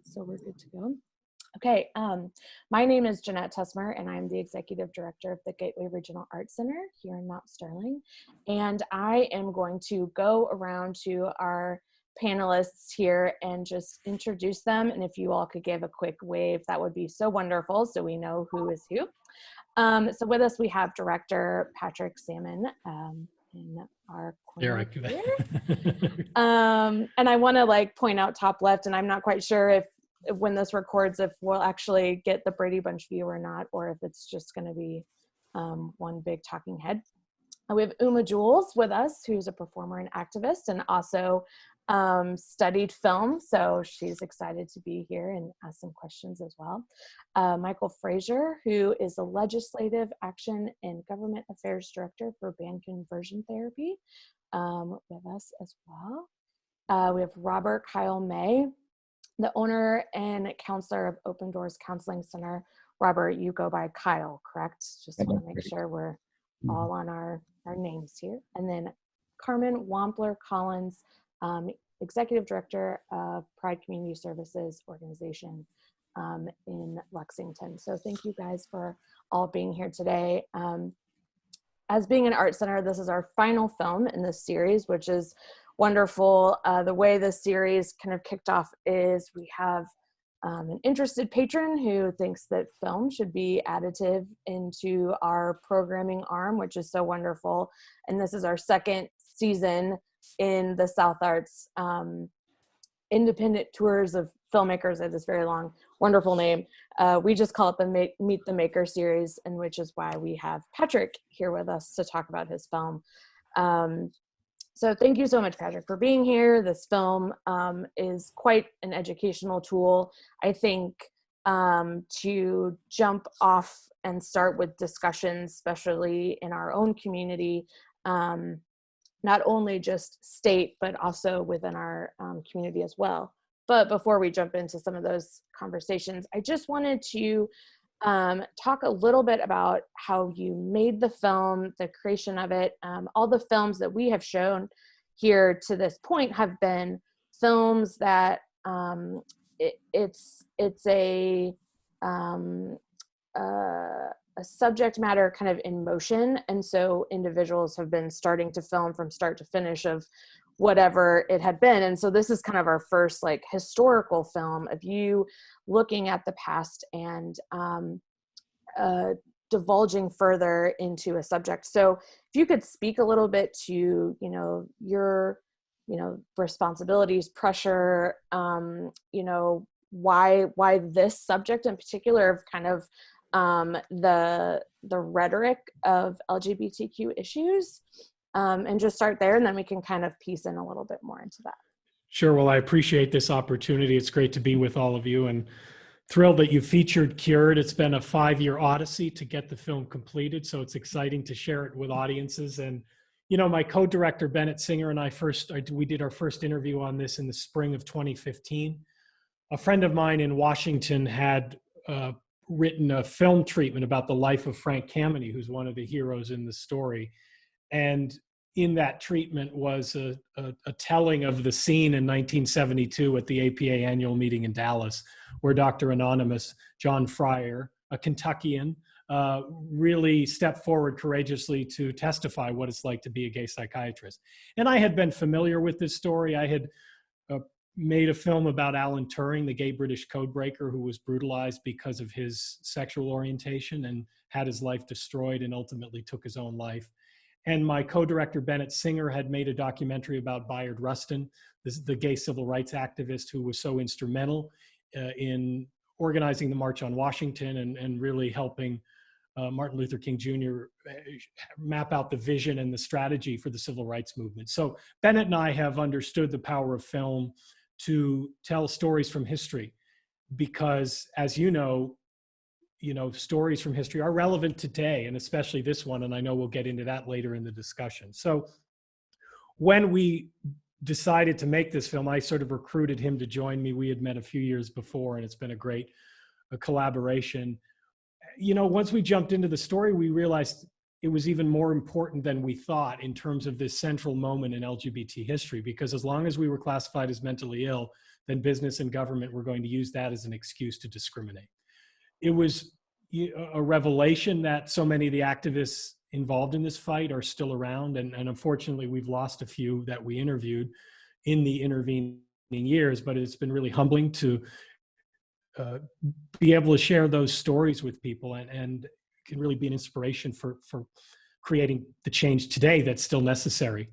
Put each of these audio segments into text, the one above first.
So we're good to go. Okay, my name is Jeanette Tusmer, and I'm the Executive Director of the Gateway Regional Arts Center here in Mount Sterling. And I am going to go around to our panelists here and just introduce them. And if you all could give a quick wave, that would be so wonderful so we know who is who. So with us, we have Director Patrick Sammon in our corner here. And I want to point out top left, and I'm not quite sure if when this records, if we'll actually get the Brady Bunch view or not, or if it's just going to be one big talking head. We have Uma Jules with us, who's a performer and activist, and also studied film, so she's excited to be here and ask some questions as well. Michael Frazier, who is a Legislative Action and Government Affairs Director for Band Conversion Therapy, with us as well. We have Robert Kyle May, the owner and counselor of Open Doors Counseling Center. Robert, you go by Kyle, correct? Just want to make sure we're all on our names here. And then Carmen Wampler-Collins, Executive Director of Pride Community Services Organization in Lexington. So thank you guys for all being here today. As being an art center, this is our final film in this series, which is wonderful. The way this series kind of kicked off is we have an interested patron who thinks that film should be additive into our programming arm, which is so wonderful. And this is our second season in the South Arts independent tours of filmmakers. At this very long, wonderful name. We just call it the Meet the Maker series, and which is why we have Patrick here with us to talk about his film. So thank you so much, Patrick, for being here. This film is quite an educational tool. I think to jump off and start with discussions, especially in our own community, not only just state, but also within our community as well. But before we jump into some of those conversations, I just wanted to talk a little bit about how you made the film, the creation of it. All the films that we have shown here to this point have been films that it's a subject matter kind of in motion. And so individuals have been starting to film from start to finish of whatever it had been. And so this is kind of our first historical film of you looking at the past and divulging further into a subject. So if you could speak a little bit to, your, responsibilities, pressure, why this subject in particular of kind of the rhetoric of LGBTQ issues, and just start there, and then we can kind of piece in a little bit more into that. Sure. Well, I appreciate this opportunity. It's great to be with all of you, and thrilled that you featured Cured. It's been a 5-year odyssey to get the film completed, so it's exciting to share it with audiences. And, my co-director, Bennett Singer, and we did our first interview on this in the spring of 2015. A friend of mine in Washington had written a film treatment about the life of Frank Kameny, who's one of the heroes in the story. And in that treatment was a telling of the scene in 1972 at the APA annual meeting in Dallas, where Dr. Anonymous, John Fryer, a Kentuckian, really stepped forward courageously to testify what it's like to be a gay psychiatrist. And I had been familiar with this story. I had made a film about Alan Turing, the gay British codebreaker who was brutalized because of his sexual orientation and had his life destroyed and ultimately took his own life. And my co-director, Bennett Singer, had made a documentary about Bayard Rustin, the gay civil rights activist who was so instrumental in organizing the March on Washington and really helping Martin Luther King Jr. map out the vision and the strategy for the civil rights movement. So Bennett and I have understood the power of film to tell stories from history, because as stories from history are relevant today, and especially this one, and I know we'll get into that later in the discussion. So when we decided to make this film, I sort of recruited him to join me. We had met a few years before, and it's been a great collaboration. Once we jumped into the story, we realized it was even more important than we thought in terms of this central moment in LGBT history, because as long as we were classified as mentally ill, then business and government were going to use that as an excuse to discriminate. It was a revelation that so many of the activists involved in this fight are still around. And unfortunately, we've lost a few that we interviewed in the intervening years, but it's been really humbling to be able to share those stories with people, and can really be an inspiration for creating the change today that's still necessary.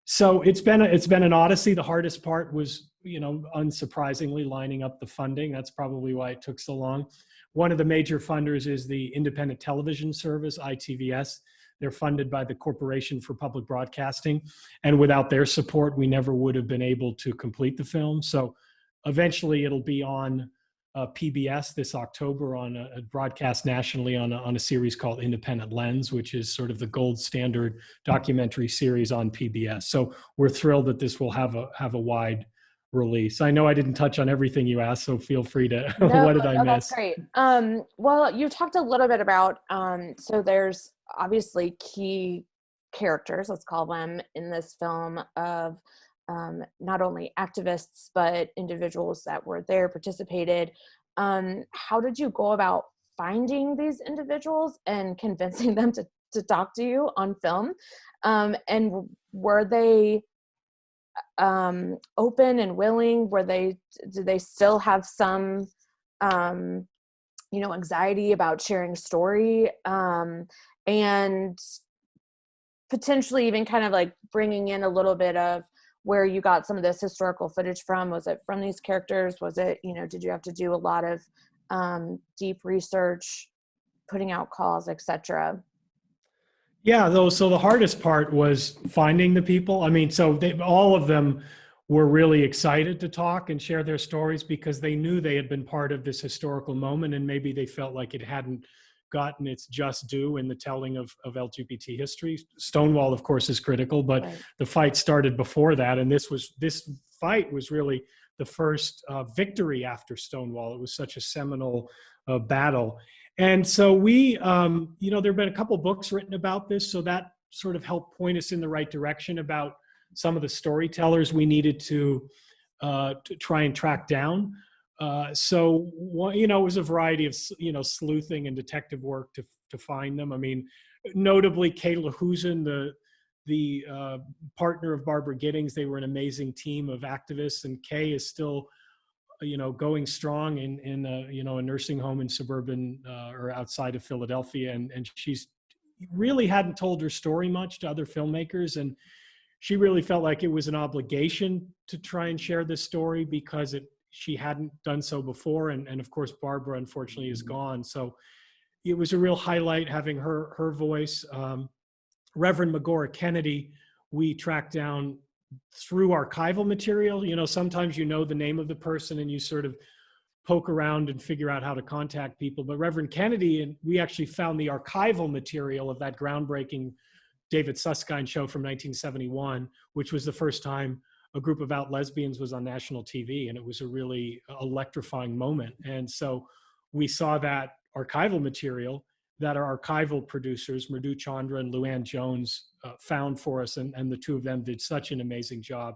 So it's been an odyssey. The hardest part was, unsurprisingly, lining up the funding. That's probably why it took so long. One of the major funders is the independent television service, ITVS. They're funded by the Corporation for Public Broadcasting. And without their support, we never would have been able to complete the film. So eventually it'll be on PBS this October, on a broadcast nationally on a series called Independent Lens, which is sort of the gold standard documentary series on PBS. So we're thrilled that this will have a wide release. I know I didn't touch on everything you asked, so feel free to. No, what did I miss? That's great. Well, you talked a little bit about so there's obviously key characters, let's call them, in this film of not only activists, but individuals that were there, participated. How did you go about finding these individuals and convincing them to talk to you on film? And were they open and willing? Did they still have some, anxiety about sharing story? And potentially even kind of like bringing in a little bit of where you got some of this historical footage from. Was it from these characters? Was it, did you have to do a lot of deep research, putting out calls, etc.? Yeah, so the hardest part was finding the people. I mean, so all of them were really excited to talk and share their stories because they knew they had been part of this historical moment, and maybe they felt like it hadn't gotten its just due in the telling of LGBT history. Stonewall, of course, is critical, but right. The fight started before that, and this fight was really the first victory after Stonewall. It was such a seminal battle. And so we, there have been a couple books written about this, so that sort of helped point us in the right direction about some of the storytellers we needed to try and track down. So, it was a variety of, sleuthing and detective work to find them. I mean, notably Kayla Husen, the partner of Barbara Giddings, they were an amazing team of activists, and Kay is still, going strong in a nursing home in suburban or outside of Philadelphia. And she's really hadn't told her story much to other filmmakers. And she really felt like it was an obligation to try and share this story because she hadn't done so before. And of course, Barbara, unfortunately, is gone. So it was a real highlight having her voice. Reverend Magora Kennedy, we tracked down through archival material. Sometimes the name of the person and you sort of poke around and figure out how to contact people. But Reverend Kennedy, and we actually found the archival material of that groundbreaking David Susskind show from 1971, which was the first time a group of out lesbians was on national TV, and it was a really electrifying moment. And so we saw that archival material that our archival producers, Mridul Chandra and Luann Jones, found for us, and the two of them did such an amazing job.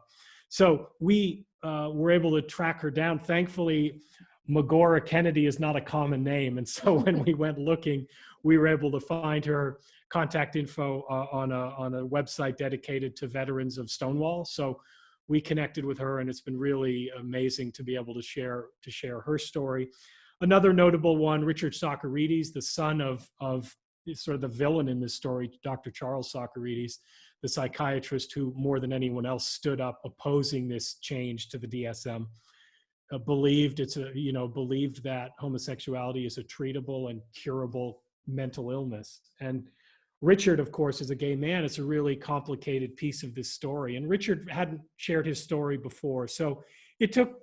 So we were able to track her down. Thankfully, Magora Kennedy is not a common name, and so when we went looking, we were able to find her contact info on a website dedicated to veterans of Stonewall. So we connected with her, and it's been really amazing to be able to share her story. Another notable one, Richard Sacharides, the son of sort of the villain in this story, Dr. Charles Sacharides, the psychiatrist who more than anyone else stood up opposing this change to the DSM, believed that homosexuality is a treatable and curable mental illness. And Richard, of course, is a gay man. It's a really complicated piece of this story. And Richard hadn't shared his story before. So it took,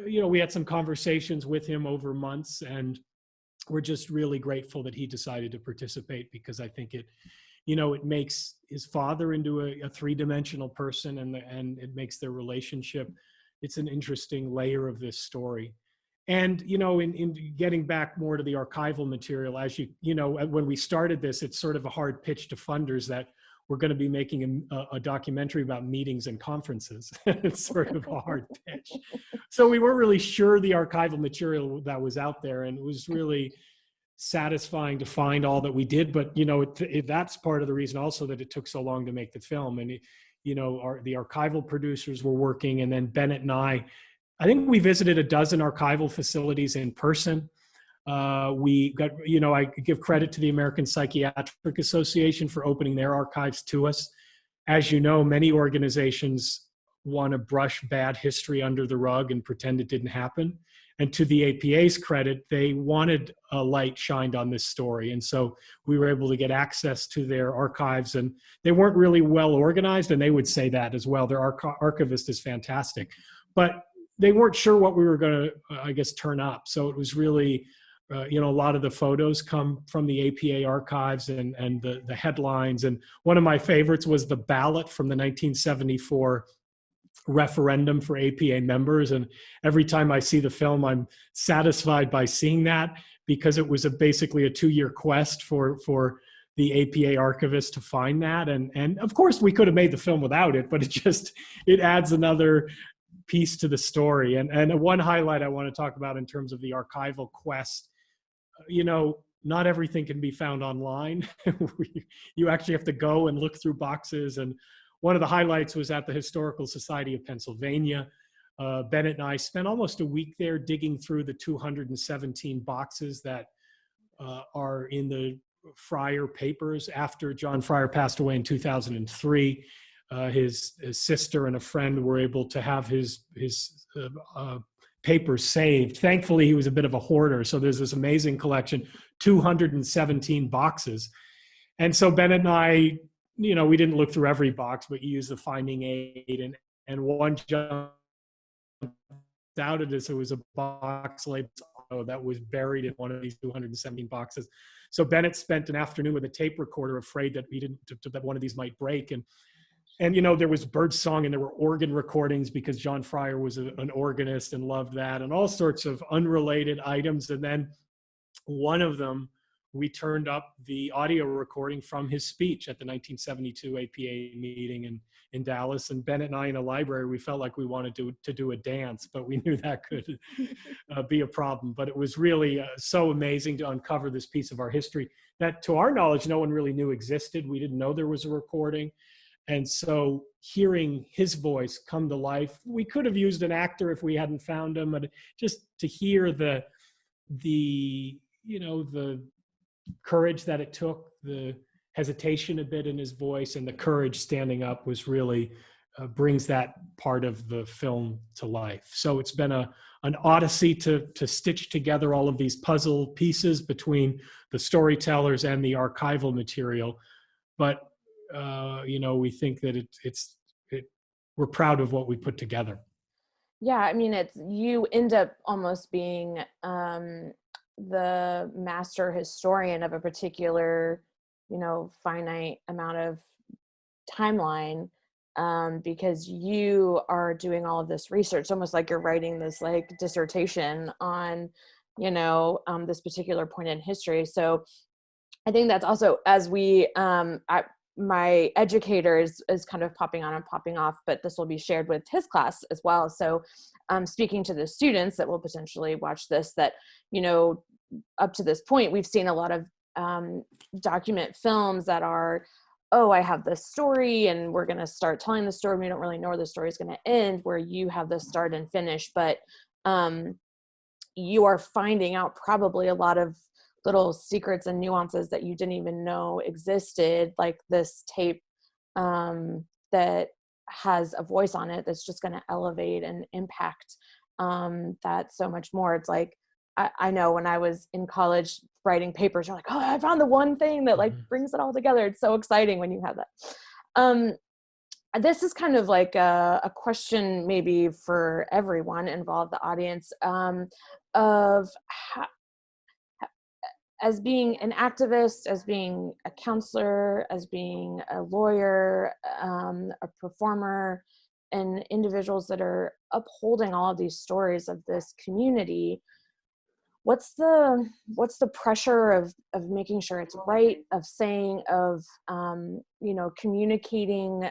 we had some conversations with him over months, and we're just really grateful that he decided to participate, because I think it makes his father into a three-dimensional person, and it makes their relationship. It's an interesting layer of this story. And, in getting back more to the archival material, as when we started this, it's sort of a hard pitch to funders that we're going to be making a documentary about meetings and conferences. It's sort of a hard pitch. So we weren't really sure the archival material that was out there, and it was really satisfying to find all that we did. But, that's part of the reason also that it took so long to make the film. And, the archival producers were working, and then Bennett and I think we visited a dozen archival facilities in person. We got, I give credit to the American Psychiatric Association for opening their archives to us. As you know, many organizations want to brush bad history under the rug and pretend it didn't happen. And to the APA's credit, they wanted a light shined on this story. And so we were able to get access to their archives, and they weren't really well organized, and they would say that as well. Their archivist is fantastic, but they weren't sure what we were going to, turn up. So it was really, a lot of the photos come from the APA archives and the headlines. And one of my favorites was the ballot from the 1974 referendum for APA members. And every time I see the film, I'm satisfied by seeing that, because it was basically a 2-year quest for the APA archivist to find that. And of course we could have made the film without it, but it adds another piece to the story. And one highlight I want to talk about in terms of the archival quest, not everything can be found online. You actually have to go and look through boxes. And one of the highlights was at the Historical Society of Pennsylvania. Bennett and I spent almost a week there digging through the 217 boxes that are in the Fryer papers after John Fryer passed away in 2003. His sister and a friend were able to have his papers saved. Thankfully, he was a bit of a hoarder, so there's this amazing collection, 217 boxes. And so Bennett and I, we didn't look through every box, but you used the finding aid, and one jumped out at us. It was a box labeled that was buried in one of these 217 boxes. So Bennett spent an afternoon with a tape recorder, afraid that that one of these might break. And there was bird song, and there were organ recordings, because John Fryer was an organist and loved that, and all sorts of unrelated items. And then one of them, we turned up the audio recording from his speech at the 1972 APA meeting in Dallas. And Bennett and I, in a library, we felt like we wanted to do a dance, but we knew that could be a problem. But it was really so amazing to uncover this piece of our history that, to our knowledge, no one really knew existed. We didn't know there was a recording. And so hearing his voice come to life, we could have used an actor if we hadn't found him, but just to hear the courage that it took, the hesitation a bit in his voice, and the courage standing up was really brings that part of the film to life. So it's been an odyssey to stitch together all of these puzzle pieces between the storytellers and the archival material. But we think that we're proud of what we put together. Yeah, you end up almost being the master historian of a particular, finite amount of timeline, because you are doing all of this research, almost like you're writing this dissertation on, this particular point in history. So I think that's also, as we, my educator is kind of popping on and popping off, but this will be shared with his class as well. So speaking to the students that will potentially watch this, that, up to this point, we've seen a lot of document films that are, oh, I have this story and we're going to start telling the story. We don't really know where the story is going to end, where you have the start and finish, but you are finding out probably a lot of little secrets and nuances that you didn't even know existed, like this tape that has a voice on it that's just going to elevate and impact that so much more. It's like, I know when I was in college writing papers, you're like, oh, I found the one thing that brings it all together. It's so exciting when you have that. This is kind of like a question maybe for everyone involved, the audience, of how, as being an activist, as being a counselor, as being a lawyer, a performer, and individuals that are upholding all of these stories of this community, what's the pressure of making sure it's right, of saying, of communicating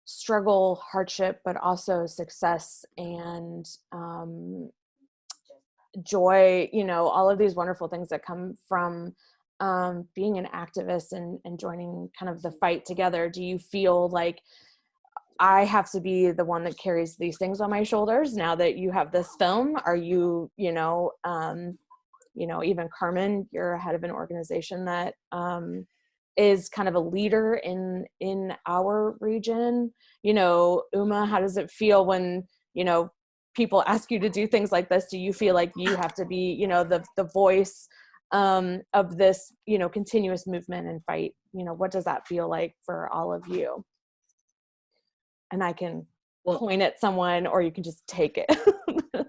struggle, hardship, but also success and joy, all of these wonderful things that come from being an activist and joining kind of the fight together? Do you feel like I have to be the one that carries these things on my shoulders now that you have this film? Are you, even Carmen, you're head of an organization that is kind of a leader in our region. Uma, how does it feel when, people ask you to do things like this? Do you feel like you have to be, the voice of this, continuous movement and fight? What does that feel like for all of you? And I can point at someone, or you can just take it.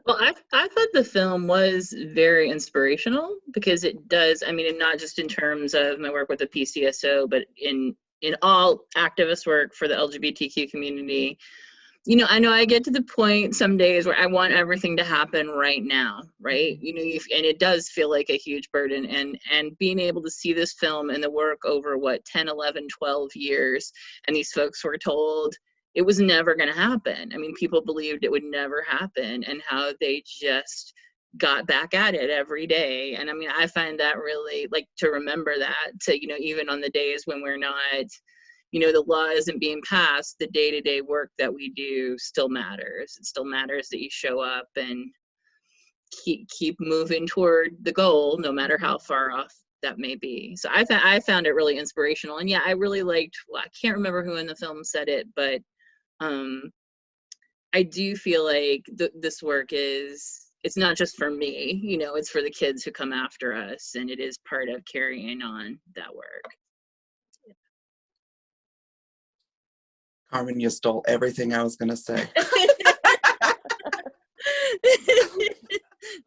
Well, I thought the film was very inspirational, because it does, and not just in terms of my work with the PCSO, but in all activist work for the LGBTQ community. I know I get to the point some days where I want everything to happen right now, right? And it does feel like a huge burden, and being able to see this film and the work over 10, 11, 12 years, and these folks were told it was never going to happen. People believed it would never happen, and how they just got back at it every day. And I find that really, like, to remember that, to, even on the days when we're not, the law isn't being passed, the day-to-day work that we do still matters. It still matters that you show up and keep moving toward the goal, no matter how far off that may be. So I found it really inspirational. And yeah, I really liked, I can't remember who in the film said it, but I do feel like this work it's not just for me, it's for the kids who come after us, and it is part of carrying on that work. Carmen, you stole everything I was going to say.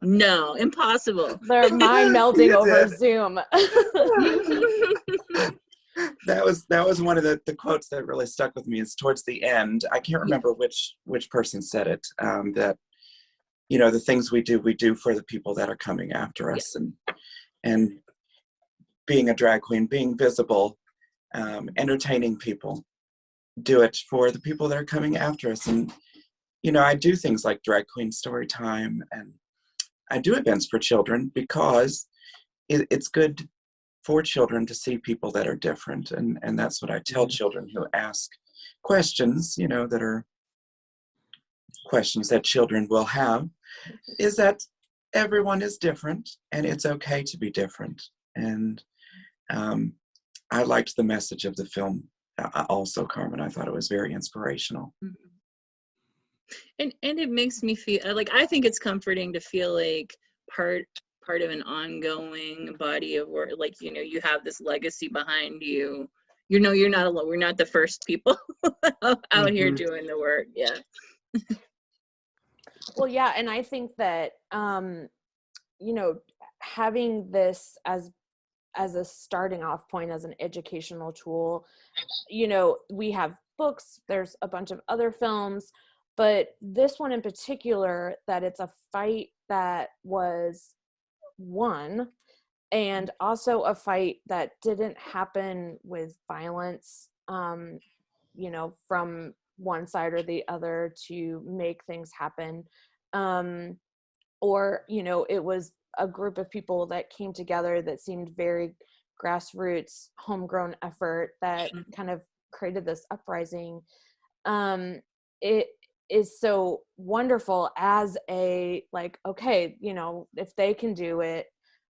No, impossible. They're mind melding over Zoom. That was one of the quotes that really stuck with me. Is towards the end. I can't remember which person said it. That the things we do for the people that are coming after us, and being a drag queen, being visible, entertaining people. Do it for the people that are coming after us. And I do things like drag queen story time, and I do events for children because it's good for children to see people that are different. And that's what I tell children who ask questions, that are questions that children will have, is that everyone is different, and it's okay to be different. And I liked the message of the film. Also, Carmen, I thought it was very inspirational. And it makes me feel like, I think it's comforting to feel like part of an ongoing body of work. Like, you have this legacy behind you. You're not alone. We're not the first people out here doing the work. Yeah. Well, yeah, and I think that having this as a starting off point, as an educational tool, we have books, there's a bunch of other films, but this one in particular, that it's a fight that was won, and also a fight that didn't happen with violence, from one side or the other to make things happen. Or, it was a group of people that came together that seemed very grassroots, homegrown effort that kind of created this uprising. It is so wonderful as a, like, okay, if they can do it,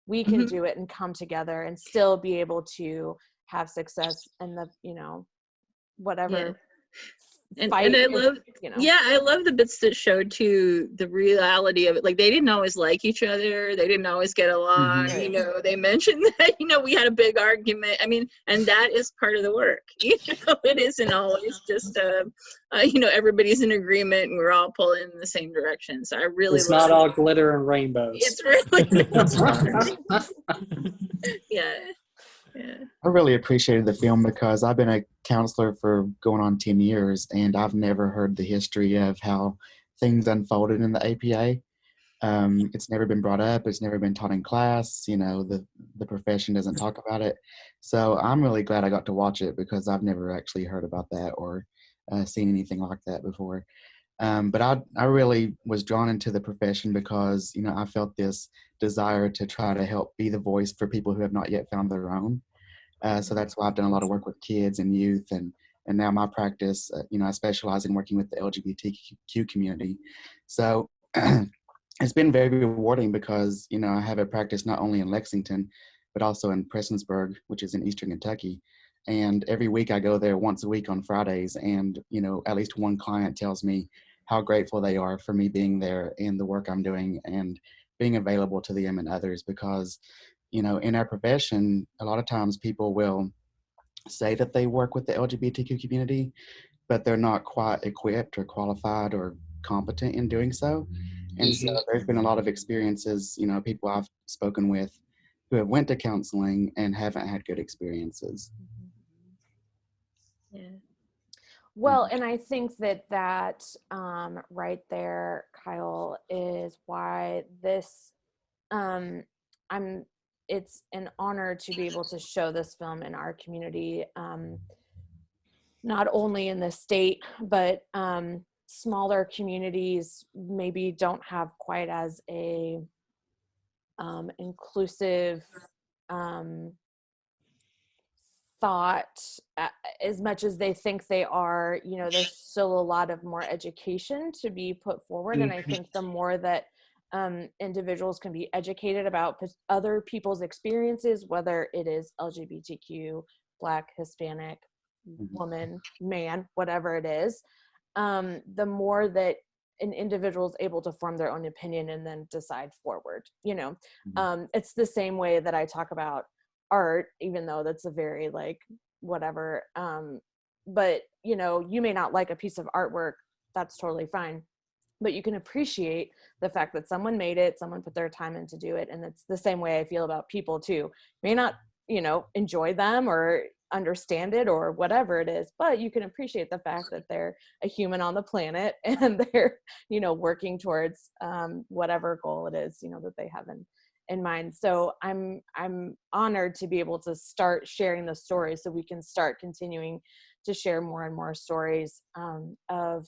we can do it, and come together and still be able to have success in the, whatever. Yeah. And I love, I love the bits that showed too the reality of it. Like, they didn't always like each other. They didn't always get along. They mentioned that, we had a big argument. And that is part of the work. It isn't always just, everybody's in agreement and we're all pulling in the same direction. So I really it's not all glitter and rainbows. It's really, yeah. Yeah. I really appreciated the film because I've been a counselor for going on 10 years, and I've never heard the history of how things unfolded in the APA. It's never been brought up. It's never been taught in class. You know, the profession doesn't talk about it. So I'm really glad I got to watch it because I've never actually heard about that or seen anything like that before. But I really was drawn into the profession because, you know, I felt this desire to try to help be the voice for people who have not yet found their own. So that's why I've done a lot of work with kids and youth, and now my practice, you know, I specialize in working with the LGBTQ community. So it's been very rewarding because, you know, I have a practice not only in Lexington, but also in Prestonsburg, which is in Eastern Kentucky. And every week I go there once a week on Fridays, and, you know, at least one client tells me how grateful they are for me being there and the work I'm doing and being available to them and others, because, you know, in our profession, a lot of times people will say that they work with the LGBTQ community, but they're not quite equipped or qualified or competent in doing so. And so there's been a lot of experiences, you know, people I've spoken with who have went to counseling and haven't had good experiences. Yeah. Well, and I think that right there, Kyle, is why this it's an honor to be able to show this film in our community, not only in the state, but smaller communities maybe don't have quite as a inclusive thought as much as they think they are. You know, there's still a lot of more education to be put forward, and I think the more that individuals can be educated about other people's experiences, whether it is LGBTQ, Black, Hispanic, woman, man, whatever it is, the more that an individual is able to form their own opinion and then decide forward. You know, it's the same way that I talk about art, even though that's a very like whatever. But you know, you may not like a piece of artwork. That's totally fine. But you can appreciate the fact that someone made it, someone put their time in to do it. And it's the same way I feel about people too. May not, you know, enjoy them or understand it or whatever it is, but you can appreciate the fact that they're a human on the planet and they're, you know, working towards whatever goal it is, you know, that they have in mind. So I'm honored to be able to start sharing the stories so we can start continuing to share more and more stories of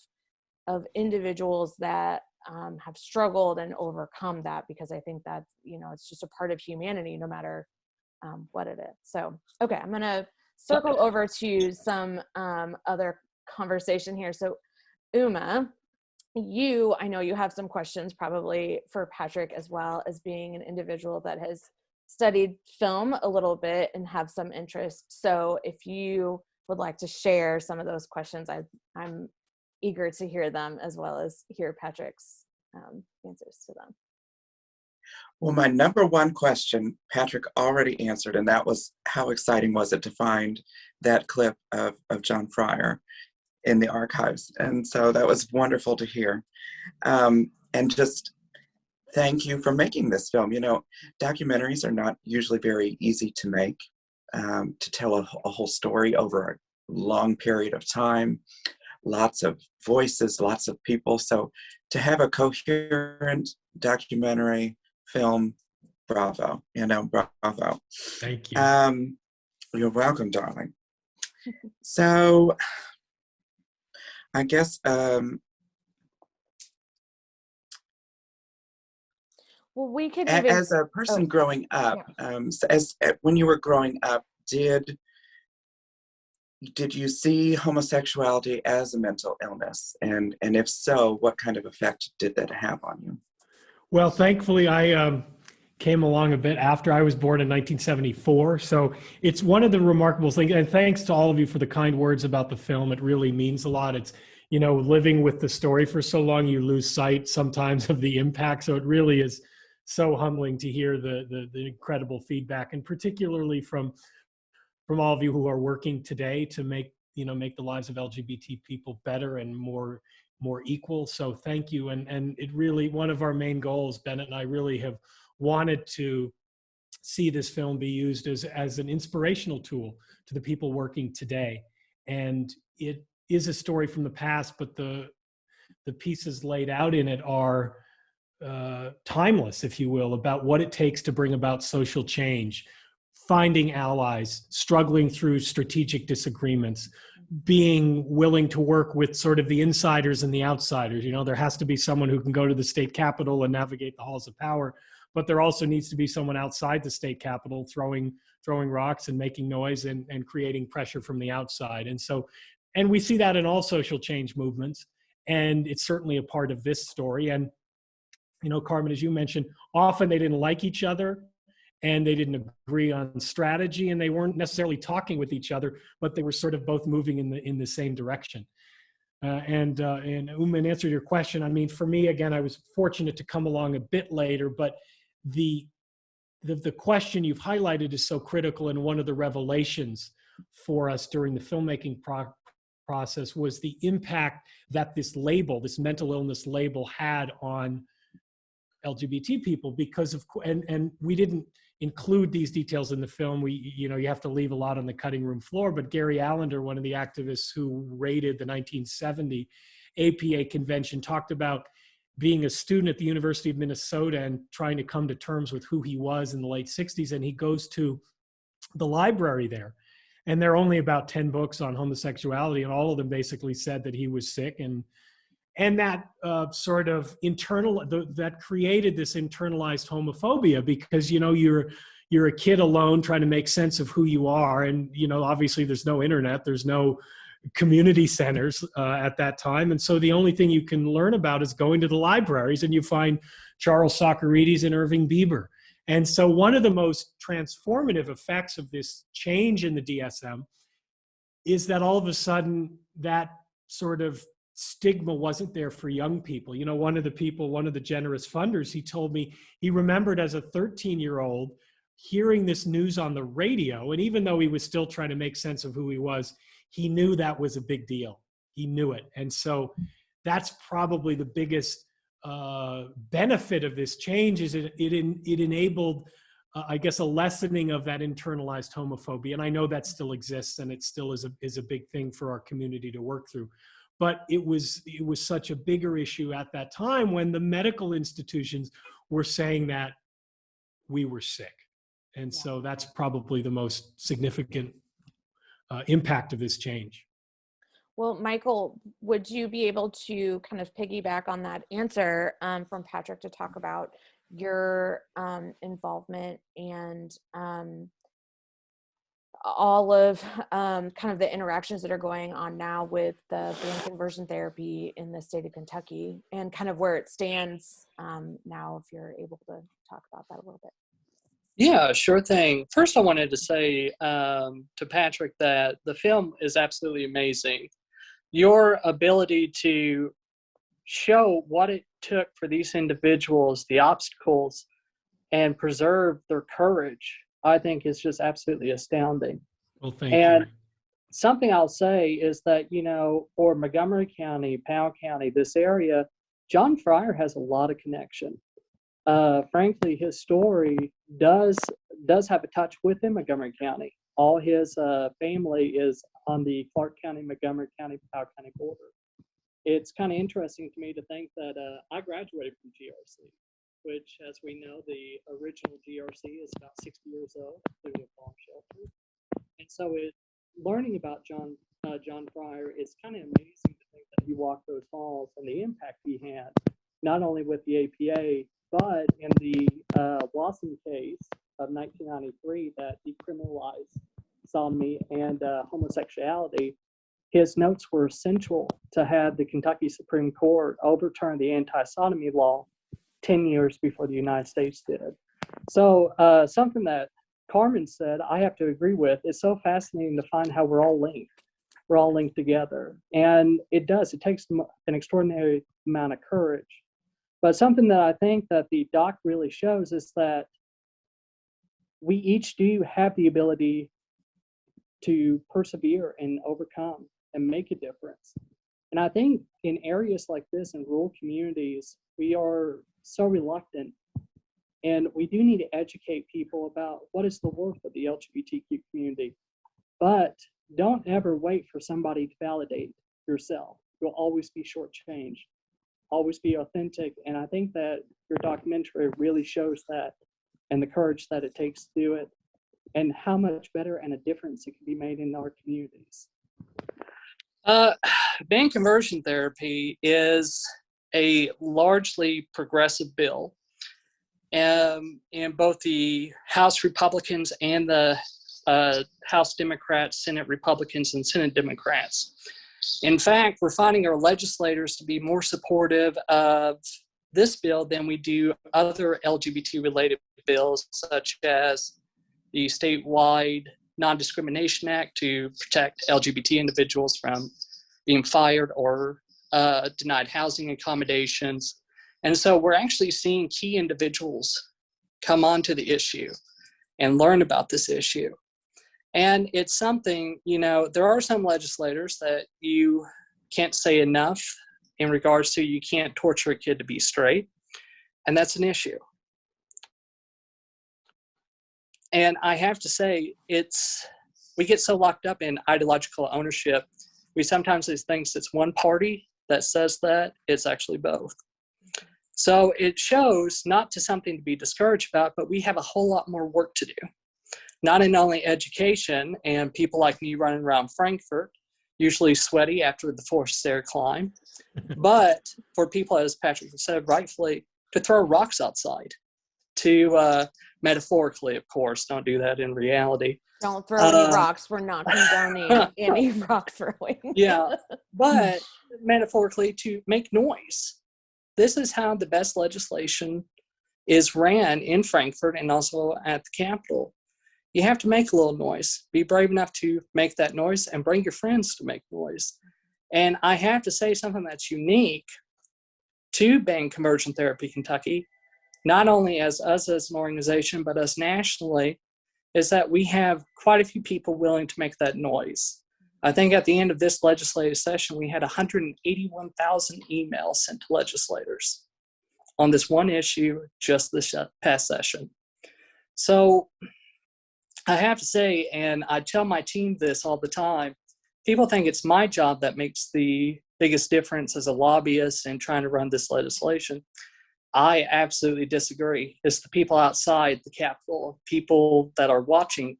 individuals that have struggled and overcome that, because I think that, you know, it's just a part of humanity no matter what it is. So, okay, I'm going to circle over to some other conversation here. So, Uma, I know you have some questions probably for Patrick, as well as being an individual that has studied film a little bit and have some interest. So if you would like to share some of those questions, I'm eager to hear them, as well as hear Patrick's answers to them. Well, my number one question, Patrick already answered, and that was how exciting was it to find that clip of John Fryer in the archives. And so that was wonderful to hear. And just thank you for making this film. You know, documentaries are not usually very easy to make, to tell a whole story over a long period of time, lots of voices, lots of people. So to have a coherent documentary film, bravo, you know, bravo. Thank you. You're welcome, darling. So I guess, well, we could as a person growing up, when you were growing up, did you see homosexuality as a mental illness? And if so, what kind of effect did that have on you? Well, thankfully, I came along a bit after. I was born in 1974. So it's one of the remarkable things. And thanks to all of you for the kind words about the film. It really means a lot. It's, you know, living with the story for so long, you lose sight sometimes of the impact. So it really is so humbling to hear the incredible feedback, and particularly from all of you who are working today to make the lives of LGBT people better and more equal. So thank you. And it really, one of our main goals, Bennett and I really have wanted to see this film be used as an inspirational tool to the people working today. And it is a story from the past, but the pieces laid out in it are timeless, if you will, about what it takes to bring about social change, finding allies, struggling through strategic disagreements, being willing to work with sort of the insiders and the outsiders. You know, there has to be someone who can go to the state capitol and navigate the halls of power, but there also needs to be someone outside the state capitol throwing rocks and making noise and creating pressure from the outside. And we see that in all social change movements, and it's certainly a part of this story. And, you know, Carmen, as you mentioned, often they didn't like each other, and they didn't agree on strategy, and they weren't necessarily talking with each other, but they were sort of both moving in the same direction. And in answer to your question, I mean, for me, again, I was fortunate to come along a bit later, but the question you've highlighted is so critical, and one of the revelations for us during the filmmaking process was the impact that this label, this mental illness label, had on LGBT people, because of, and we didn't include these details in the film. You have to leave a lot on the cutting room floor, but Gary Allender, one of the activists who raided the 1970 APA convention, talked about being a student at the University of Minnesota and trying to come to terms with who he was in the late 60s. And he goes to the library there, and there are only about 10 books on homosexuality, and all of them basically said that he was sick. And that sort of that created this internalized homophobia, because, you know, you're a kid alone trying to make sense of who you are. And, you know, obviously there's no internet, there's no community centers at that time. And so the only thing you can learn about is going to the libraries, and you find Charles Sacharides and Irving Bieber. And so one of the most transformative effects of this change in the DSM is that all of a sudden that sort of stigma wasn't there for young people. You know, one of the generous funders, he told me he remembered as a 13-year-old hearing this news on the radio, and even though he was still trying to make sense of who he was, he knew that was a big deal. He knew it. And so that's probably the biggest benefit of this change, is it enabled, I guess, a lessening of that internalized homophobia. And I know that still exists, and it still is a big thing for our community to work through. But it was such a bigger issue at that time, when the medical institutions were saying that we were sick. And so that's probably the most significant impact of this change. Well, Michael, would you be able to kind of piggyback on that answer from Patrick to talk about your involvement and all of kind of the interactions that are going on now with the brain conversion therapy in the state of Kentucky, and kind of where it stands now, if you're able to talk about that a little bit? Yeah, sure thing. First, I wanted to say to Patrick that the film is absolutely amazing. Your ability to show what it took for these individuals, the obstacles, and preserve their courage, I think is just absolutely astounding. Well, thank you. Something I'll say is that, you know, for Montgomery County, Powell County, this area, John Fryer has a lot of connection. Frankly, his story does have a touch within Montgomery County. All his family is on the Clark County, Montgomery County, Powell County border. It's kind of interesting to me to think that I graduated from GRC, which, as we know, the original GRC is about 60 years old, including a bomb shelter. And so learning about John Fryer, it's kind of amazing to think that he walked those halls and the impact he had, not only with the APA, but in the Wasson case of 1993 that decriminalized sodomy and homosexuality. His notes were essential to have the Kentucky Supreme Court overturn the anti-sodomy law 10 years before the United States did. So something that Carmen said, I have to agree with. It's so fascinating to find how we're all linked. We're all linked together. And it takes an extraordinary amount of courage. But something that I think that the doc really shows is that we each do have the ability to persevere and overcome and make a difference. And I think in areas like this, in rural communities, we are so reluctant And we do need to educate people about what is the worth of the LGBTQ community. But don't ever wait for somebody to validate yourself. You'll always be shortchanged. Always be authentic. And I think that your documentary really shows that, and the courage that it takes to do it, and how much better and a difference it can be made in our communities. Ban conversion therapy is a largely progressive bill. And both the House Republicans and the House Democrats, Senate Republicans, and Senate Democrats. In fact, we're finding our legislators to be more supportive of this bill than we do other LGBT-related bills, such as the statewide Non-Discrimination Act to protect LGBT individuals from being fired or denied housing accommodations. And so we're actually seeing key individuals come onto the issue and learn about this issue. And it's something, there are some legislators that you can't say enough in regards to you can't torture a kid to be straight. And that's an issue. And I have to say, we get so locked up in ideological ownership. We sometimes think it's one party that says that, it's actually both. So it shows not to something to be discouraged about, but we have a whole lot more work to do. Not in only education and people like me running around Frankfurt, usually sweaty after the forced stair climb, but for people, as Patrick said rightfully, to throw rocks outside, to metaphorically, of course, don't do that in reality. Don't throw any rocks. We're not condoning any rock throwing. Yeah, but metaphorically to make noise. This is how the best legislation is ran in Frankfurt and also at the Capitol. You have to make a little noise. Be brave enough to make that noise and bring your friends to make noise. And I have to say something that's unique to Ban Conversion Therapy Kentucky, not only as us as an organization, but us nationally, is that we have quite a few people willing to make that noise. I think at the end of this legislative session, we had 181,000 emails sent to legislators on this one issue just this past session. So I have to say, and I tell my team this all the time, people think it's my job that makes the biggest difference as a lobbyist and trying to run this legislation. I absolutely disagree. It's the people outside the Capitol, people that are watching,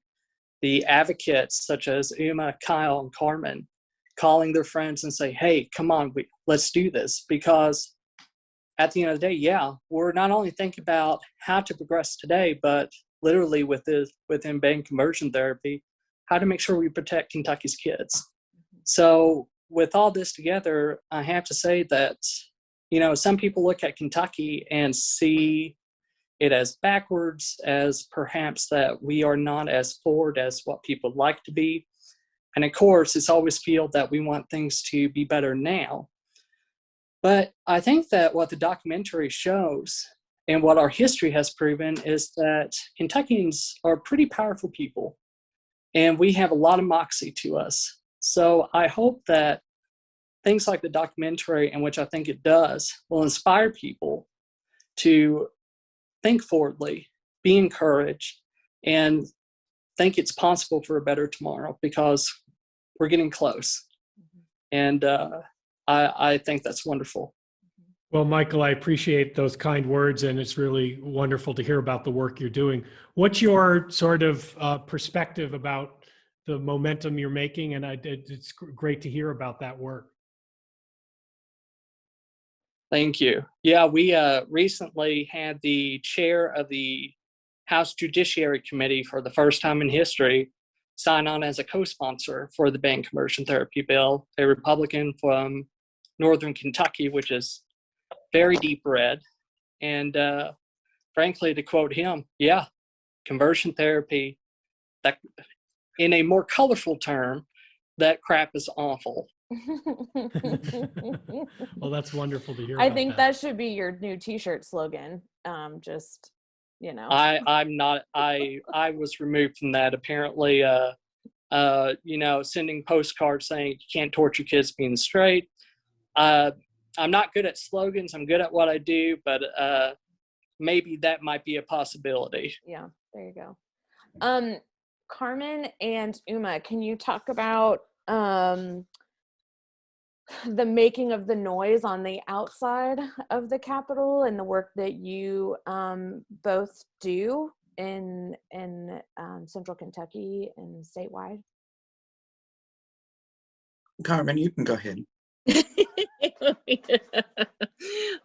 the advocates such as Uma, Kyle, and Carmen, calling their friends and say, hey, come on, let's do this. Because at the end of the day, yeah, we're not only thinking about how to progress today, but literally within Ban Conversion Therapy, how to make sure we protect Kentucky's kids. So with all this together, I have to say that, some people look at Kentucky and see it as backwards, as perhaps that we are not as forward as what people would like to be. And of course, it's always feel that we want things to be better now. But I think that what the documentary shows and what our history has proven is that Kentuckians are pretty powerful people, and we have a lot of moxie to us. So I hope that things like the documentary, and which I think it does, will inspire people to think forwardly, be encouraged, and think it's possible for a better tomorrow, because we're getting close. And I think that's wonderful. Well, Michael, I appreciate those kind words, and it's really wonderful to hear about the work you're doing. What's your sort of perspective about the momentum you're making? And it's great to hear about that work. Thank you. Yeah, we recently had the chair of the House Judiciary Committee for the first time in history sign on as a co-sponsor for the Ban Conversion Therapy Bill, a Republican from Northern Kentucky, which is very deep red. And frankly, to quote him, yeah, conversion therapy, that in a more colorful term, that crap is awful. Well, that's wonderful to hear. I think that should be your new t-shirt slogan. I'm not, I was removed from that. Apparently, sending postcards saying you can't torture kids being straight. I'm not good at slogans. I'm good at what I do, but maybe that might be a possibility. Yeah, there you go. Carmen and Uma, can you talk about the making of the noise on the outside of the Capitol and the work that you both do in Central Kentucky and statewide? Carmen, you can go ahead.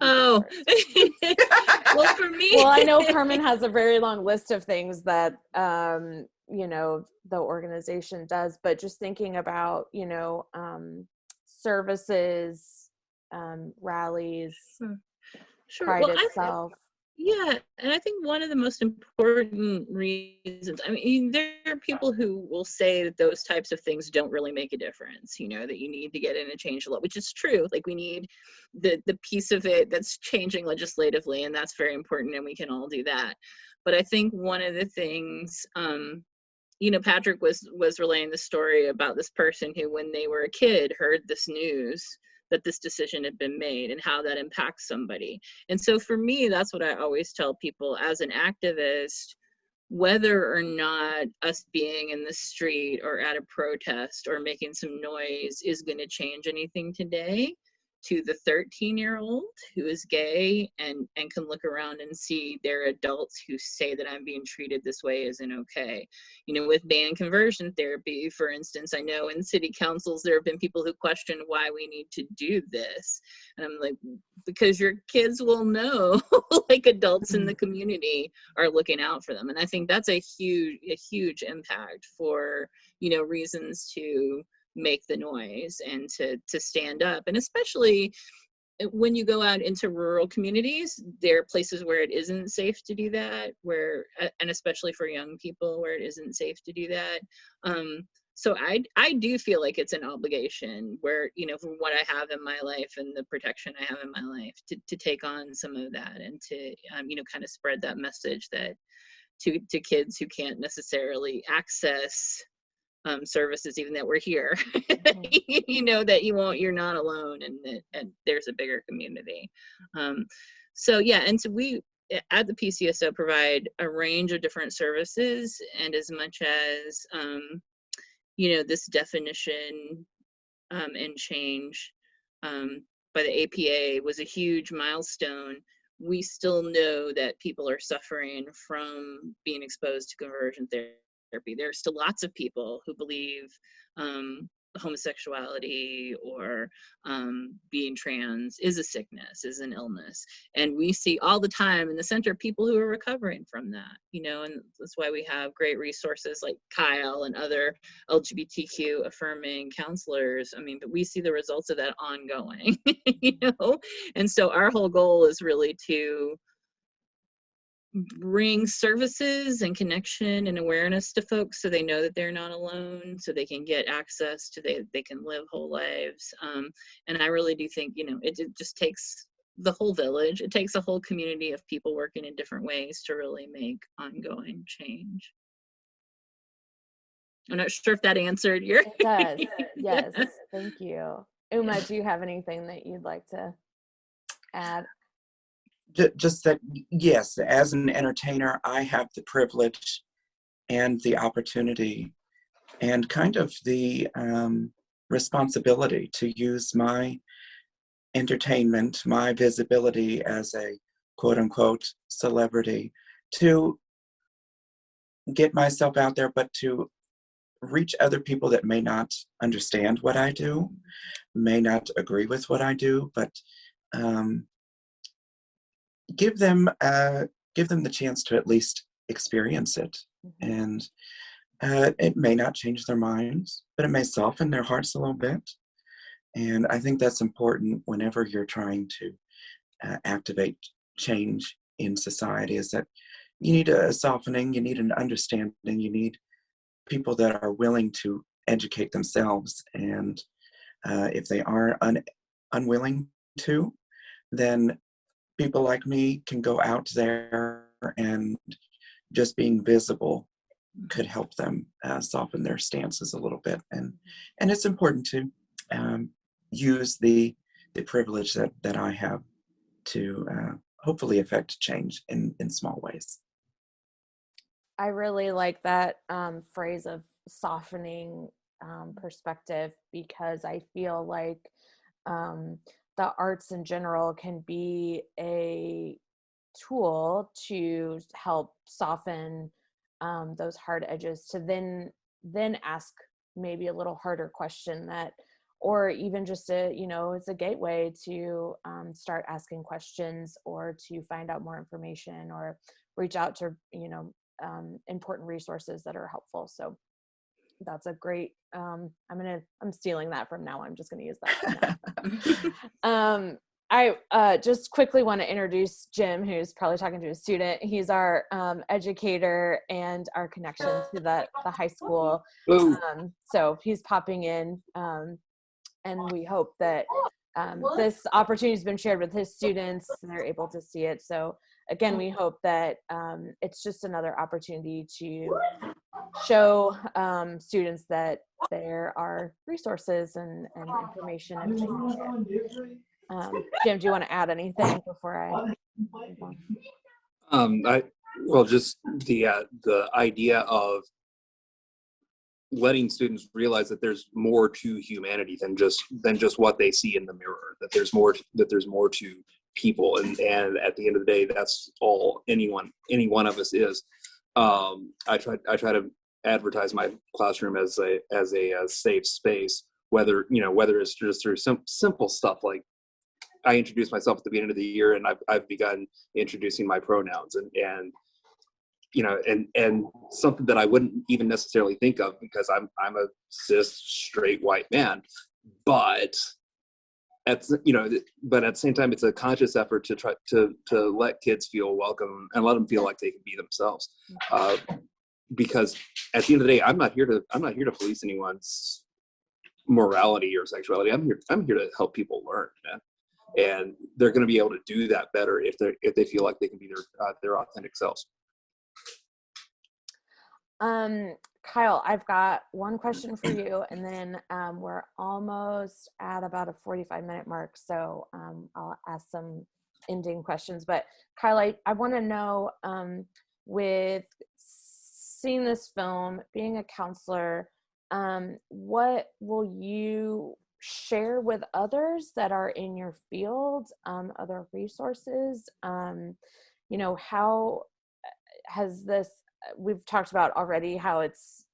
Oh, well, for me. Well, I know Carmen has a very long list of things that, you know, the organization does, but just thinking about, you know, services, rallies, Sure. Pride Well, itself. yeah, and I think one of the most important reasons, I mean, there are people who will say that those types of things don't really make a difference, you know, that you need to get in and change the law, which is true. Like, we need the piece of it that's changing legislatively, and that's very important, and we can all do that. But I think one of the things, you know, Patrick was relaying the story about this person who, when they were a kid, heard this news that this decision had been made and how that impacts somebody. And so for me, that's what I always tell people as an activist, whether or not us being in the street or at a protest or making some noise is going to change anything today, to the 13-year-old who is gay and can look around and see their adults who say that I'm being treated this way isn't okay. You know, with banned conversion therapy, for instance, I know in city councils there have been people who question why we need to do this. And I'm like, because your kids will know, like, adults in the community are looking out for them. And I think that's a huge impact for, you know, reasons to make the noise and to stand up. And especially when you go out into rural communities, there are places where it isn't safe to do that, where, and especially for young people, where it isn't safe to do that. So I do feel like it's an obligation where, you know, from what I have in my life and the protection I have in my life, to take on some of that and to, you know, kind of spread that message that to kids who can't necessarily access services, even that we're here, you know, that you're not alone, and there's a bigger community. So yeah, and so we at the PCSO provide a range of different services, and as much as you know, this definition and change by the APA was a huge milestone, we still know that people are suffering from being exposed to conversion therapy. There are still lots of people who believe homosexuality or being trans is a sickness, is an illness. And we see all the time in the center people who are recovering from that, you know, and that's why we have great resources like Kyle and other LGBTQ affirming counselors. I mean, but we see the results of that ongoing, you know? And so our whole goal is really to bring services and connection and awareness to folks so they know that they're not alone, so they can get access to, they can live whole lives. And I really do think, you know, it just takes the whole village. It takes a whole community of people working in different ways to really make ongoing change. I'm not sure if that answered your... It does. Yes. Thank you. Uma, do you have anything that you'd like to add? Just that, yes, as an entertainer, I have the privilege and the opportunity and kind of the responsibility to use my entertainment, my visibility as a quote unquote celebrity to get myself out there, but to reach other people that may not understand what I do, may not agree with what I do, but give them the chance to at least experience it. And it may not change their minds, but it may soften their hearts a little bit. And I think that's important whenever you're trying to activate change in society, is that you need a softening, you need an understanding, you need people that are willing to educate themselves. And if they are unwilling to, then people like me can go out there, and just being visible could help them soften their stances a little bit. And it's important to use the privilege that I have to hopefully affect change in small ways. I really like that phrase of softening perspective, because I feel like the arts in general can be a tool to help soften those hard edges, to then ask maybe a little harder question, that, or even just it's a gateway to start asking questions, or to find out more information, or reach out to important resources that are helpful. So that's a great I'm stealing that from now on. I'm just going to use that from now. I just quickly want to introduce Jim, who's probably talking to a student. He's our educator and our connection to the high school. So he's popping in, and we hope that this opportunity has been shared with his students and they're able to see it. So again, we hope that it's just another opportunity to show students that there are resources and information if they need it. Jim, do you want to add anything before I move on? Just the idea of letting students realize that there's more to humanity than just what they see in the mirror, that there's more to people, and at the end of the day, that's all any one of us is. I try to advertise my classroom as a safe space, whether it's just through simple stuff like I introduced myself at the beginning of the year, and I've begun introducing my pronouns, and something that I wouldn't even necessarily think of because I'm a cis straight white man, but at the same time, it's a conscious effort to try to let kids feel welcome and let them feel like they can be themselves. Because at the end of the day, I'm not here to police anyone's morality or sexuality. I'm here to help people learn, man. And they're going to be able to do that better if they feel like they can be their authentic selves. Kyle, I've got one question for you, and then we're almost at about a 45-minute mark, so I'll ask some ending questions. But Kyle, I want to know, with seeing this film, being a counselor, what will you share with others that are in your field, other resources? How has this, we've talked about already how it's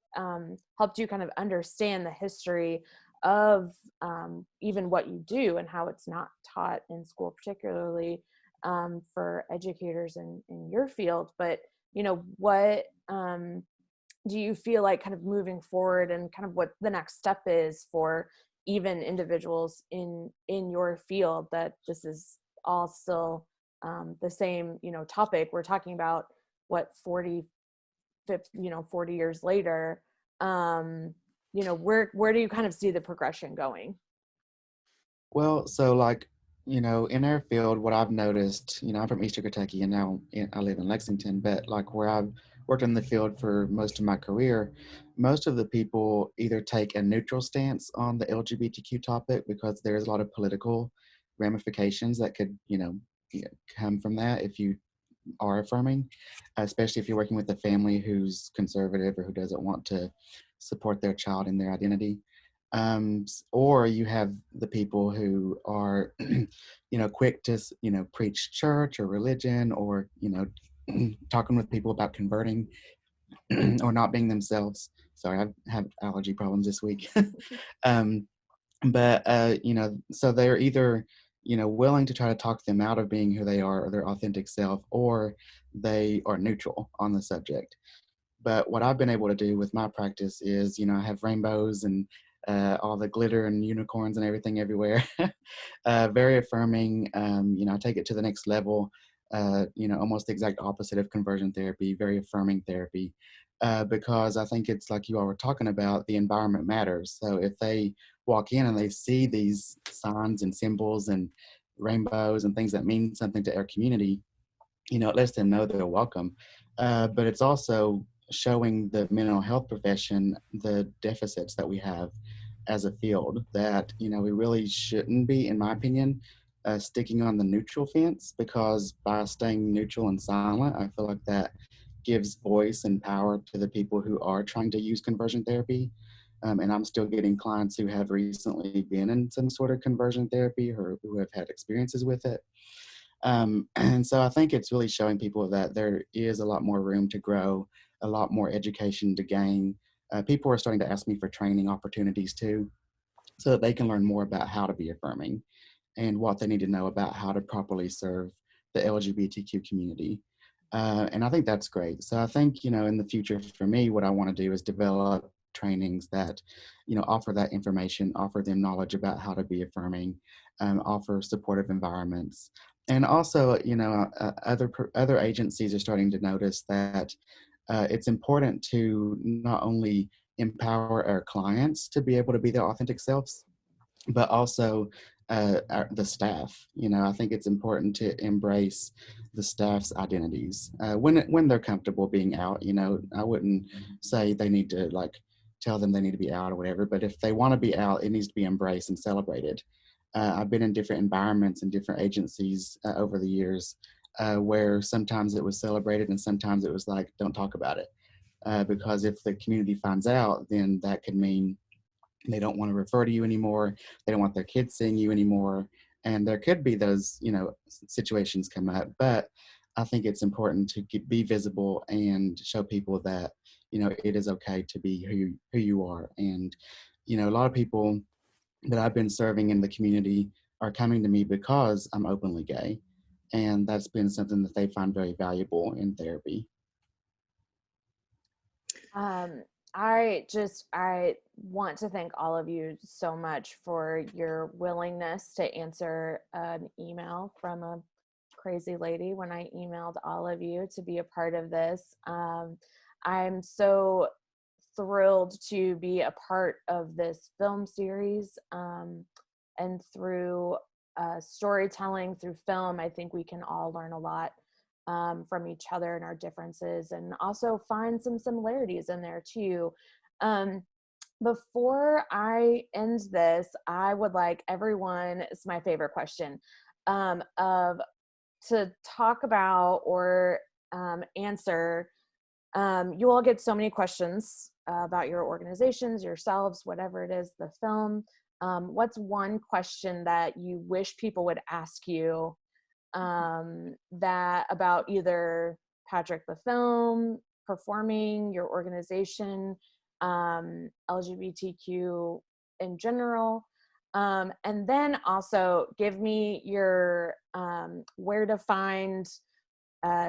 helped you kind of understand the history of even what you do and how it's not taught in school, particularly for educators in your field. But what do you feel like kind of moving forward, and kind of what the next step is for even individuals in your field, that this is all still the same topic we're talking about, what 40 years later, where do you kind of see the progression going? Well, so in our field, what I've noticed, I'm from Eastern Kentucky and now I live in Lexington, but where I've worked in the field for most of my career, most of the people either take a neutral stance on the LGBTQ topic because there's a lot of political ramifications that could, come from that if you are affirming, especially if you're working with a family who's conservative or who doesn't want to support their child in their identity. Or you have the people who are, quick to, preach church or religion, or, talking with people about converting or not being themselves. Sorry, I have allergy problems this week. So they're either, willing to try to talk them out of being who they are or their authentic self, or they are neutral on the subject. But what I've been able to do with my practice is, I have rainbows and all the glitter and unicorns and everything everywhere. Very affirming. I take it to the next level, almost the exact opposite of conversion therapy, very affirming therapy, because I think it's like you all were talking about, the environment matters. So if they walk in and they see these signs and symbols and rainbows and things that mean something to our community, it lets them know they're welcome. But it's also showing the mental health profession the deficits that we have as a field, that we really shouldn't be, in my opinion, sticking on the neutral fence, because by staying neutral and silent, I feel like that gives voice and power to the people who are trying to use conversion therapy. And I'm still getting clients who have recently been in some sort of conversion therapy or who have had experiences with it. And so I think it's really showing people that there is a lot more room to grow, a lot more education to gain. People are starting to ask me for training opportunities too, so that they can learn more about how to be affirming and what they need to know about how to properly serve the LGBTQ community. And I think that's great. So I think, in the future for me, what I want to do is develop trainings that, offer that information, offer them knowledge about how to be affirming, offer supportive environments. And also, other agencies are starting to notice that it's important to not only empower our clients to be able to be their authentic selves, but also the staff. I think it's important to embrace the staff's identities when they're comfortable being out. I wouldn't say they need to tell them they need to be out or whatever, but if they want to be out, it needs to be embraced and celebrated. I've been in different environments and different agencies over the years where sometimes it was celebrated and sometimes it was like, don't talk about it. Because if the community finds out, then that could mean they don't want to refer to you anymore. They don't want their kids seeing you anymore. And there could be those, situations come up. But I think it's important to be visible and show people that, it is okay to be who you are. And, a lot of people that I've been serving in the community are coming to me because I'm openly gay. And that's been something that they find very valuable in therapy. I want to thank all of you so much for your willingness to answer an email from a crazy lady when I emailed all of you to be a part of this. I'm so thrilled to be a part of this film series, and through storytelling, through film, I think we can all learn a lot from each other and our differences, and also find some similarities in there too. Before I end this, I would like everyone, it's my favorite question, to talk about or answer. You all get so many questions about your organizations, yourselves, whatever it is, the film. What's one question that you wish people would ask you that about either Patrick the film, performing, your organization, LGBTQ in general, and then also give me your where to find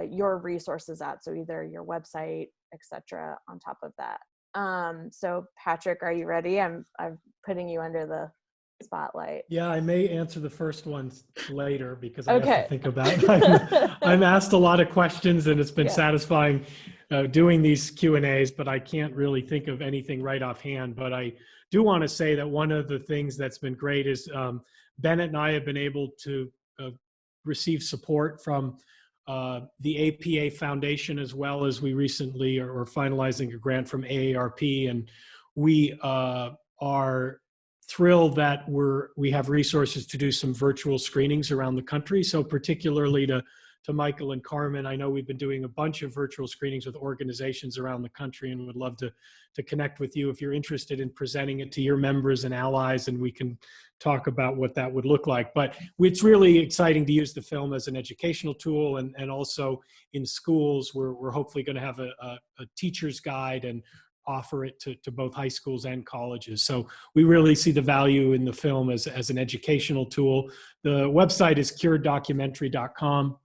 your resources at, so either your website, etc. on top of that. So Patrick, are you ready? I'm putting you under the spotlight. Yeah, I may answer the first one later because I have to think about it. I'm asked a lot of questions and it's been satisfying doing these Q&As, but I can't really think of anything right offhand. But I do want to say that one of the things that's been great is Bennett and I have been able to receive support from the APA Foundation, as well as we recently are finalizing a grant from AARP, and we are thrilled that we have resources to do some virtual screenings around the country. So particularly to Michael and Carmen, I know we've been doing a bunch of virtual screenings with organizations around the country, and would love to connect with you if you're interested in presenting it to your members and allies, and we can talk about what that would look like. But it's really exciting to use the film as an educational tool, and also in schools we're hopefully going to have a teacher's guide and offer it to both high schools and colleges. So we really see the value in the film as an educational tool. The website is cureddocumentary.com,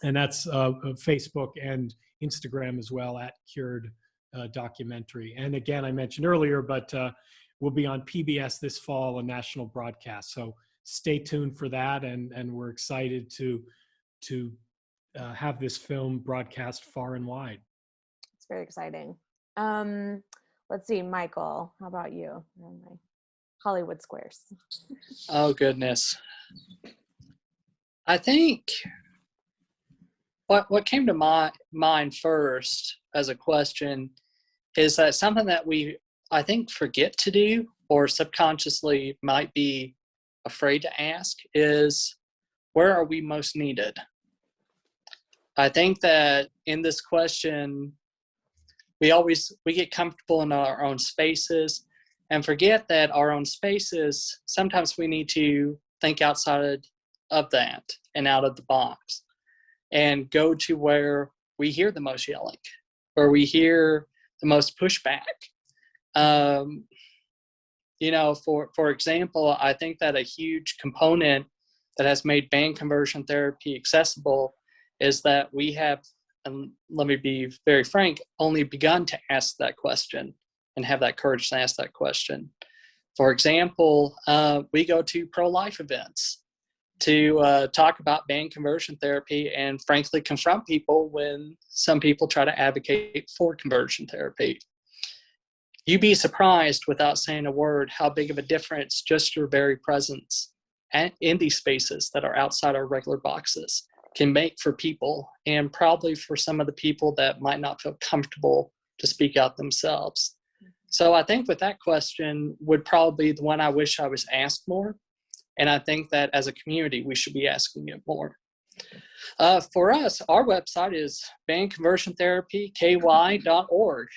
and that's Facebook and Instagram as well, at Cured Documentary. And again, I mentioned earlier, but we'll be on PBS this fall, a national broadcast. So stay tuned for that, and we're excited to have this film broadcast far and wide. It's very exciting. Let's see, Michael, how about you? My Hollywood squares. Oh, goodness. I think what came to my mind first as a question is that something that we, I think, forget to do or subconsciously might be afraid to ask is, where are we most needed? I think that in this question, we get comfortable in our own spaces and forget that our own spaces, sometimes we need to think outside of that and out of the box and go to where we hear the most yelling, where we hear the most pushback. For example, I think that a huge component that has made band conversion therapy accessible is that we have, and let me be very frank, only begun to ask that question and have that courage to ask that question. For example, we go to pro-life events to talk about band conversion therapy and frankly confront people when some people try to advocate for conversion therapy. You'd be surprised without saying a word how big of a difference just your very presence in these spaces that are outside our regular boxes can make for people, and probably for some of the people that might not feel comfortable to speak out themselves. So I think with that question would probably be the one I wish I was asked more. And I think that as a community, we should be asking it more. For us, our website is bandconversiontherapyky.org.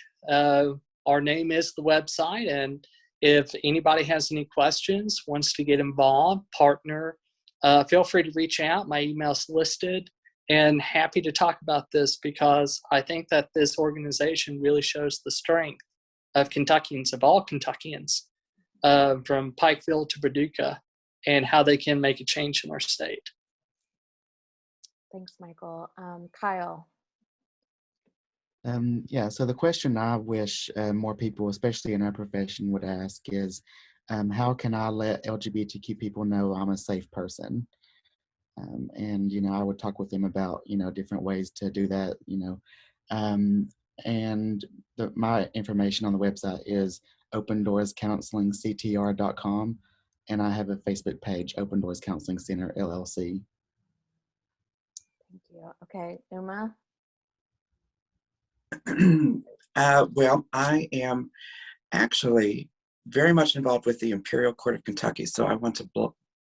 Our name is the website, and if anybody has any questions, wants to get involved, partner, feel free to reach out. My email's listed, and happy to talk about this because I think that this organization really shows the strength of Kentuckians, of all Kentuckians, from Pikeville to Paducah, and how they can make a change in our state. Thanks, Michael. Kyle. So the question I wish more people, especially in our profession, would ask is, how can I let LGBTQ people know I'm a safe person? And, I would talk with them about, different ways to do that, and my information on the website is opendoorscounselingctr.com, and I have a Facebook page, Open Doors Counseling Center, LLC. Thank you. Okay, Uma. Well, I am actually very much involved with the Imperial Court of Kentucky, so I want to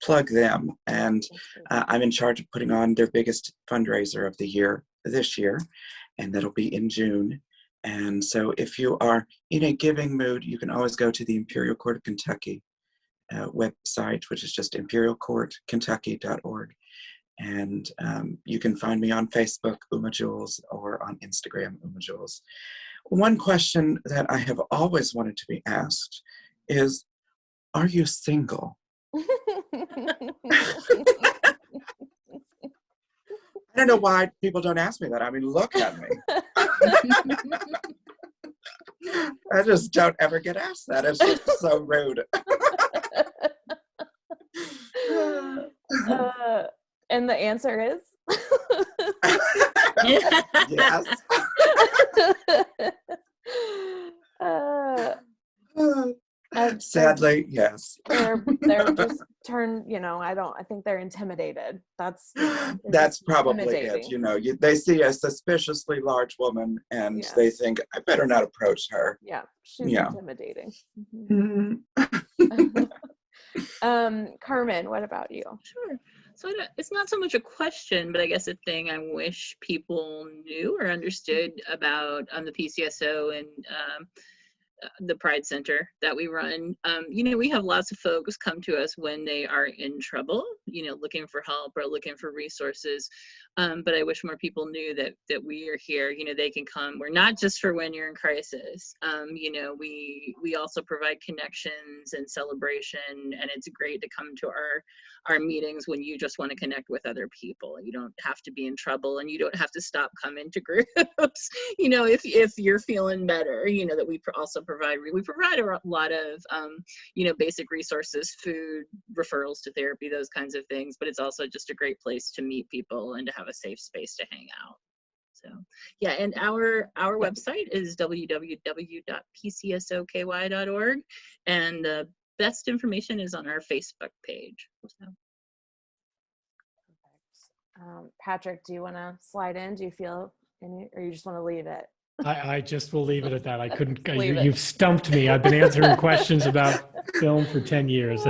plug them. And I'm in charge of putting on their biggest fundraiser of the year this year, and that'll be in June. And so if you are in a giving mood, you can always go to the Imperial Court of Kentucky website, which is just imperialcourtkentucky.org. And you can find me on Facebook, Uma Jules, or on Instagram, Uma Jules. One question that I have always wanted to be asked is, are you single? I don't know why people don't ask me that. I mean, look at me. I just don't ever get asked that. It's just so rude. And the answer is? Yes. Sadly, yes. They're just turned, I think they're intimidated. That's probably it. They see a suspiciously large woman and they think, I better not approach her. Yeah, she's intimidating. Mm-hmm. Carmen, what about you? Sure. So it's not so much a question, but I guess a thing I wish people knew or understood about the PCSO and the Pride Center that we run. We have lots of folks come to us when they are in trouble, looking for help or looking for resources. But I wish more people knew that we are here. They can come. We're not just for when you're in crisis. We also provide connections and celebration, and it's great to come to our meetings when you just want to connect with other people. You don't have to be in trouble, and you don't have to stop coming to groups. If you're feeling better, that we also provide a lot of basic resources, food, referrals to therapy, those kinds of things. But it's also just a great place to meet people and to have a safe space to hang out. So yeah, and our website is www.pcsoky.org, and the best information is on our Facebook page. So. Patrick, do you want to slide in? Do you feel any, or you just want to leave it? I just will leave it at that. I couldn't, Leave it. you've stumped me. I've been answering questions about film for 10 years.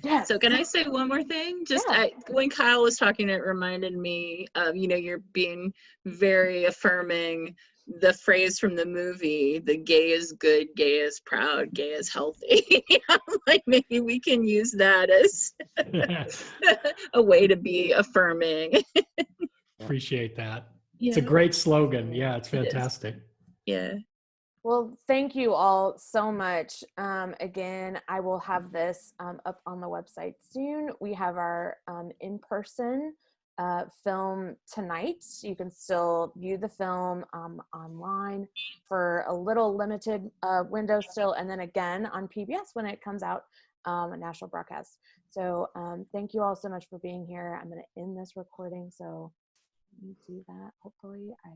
Yes. So can I say one more thing? Just Yeah. when Kyle was talking, it reminded me of, you're being very affirming. The phrase from the movie, the gay is good, gay is proud, gay is healthy. Like maybe we can use that as a way to be affirming. Appreciate that. Yeah, It's a great slogan. Yeah, it's It is. fantastic. yeah. Well, thank you all so much. Again, I will have this up on the website soon. We have our in-person film tonight. You can still view the film online for a little limited window still, and then again on PBS when it comes out, a national broadcast. So thank you all so much for being here. I'm going to end this recording, so let me do that. Hopefully I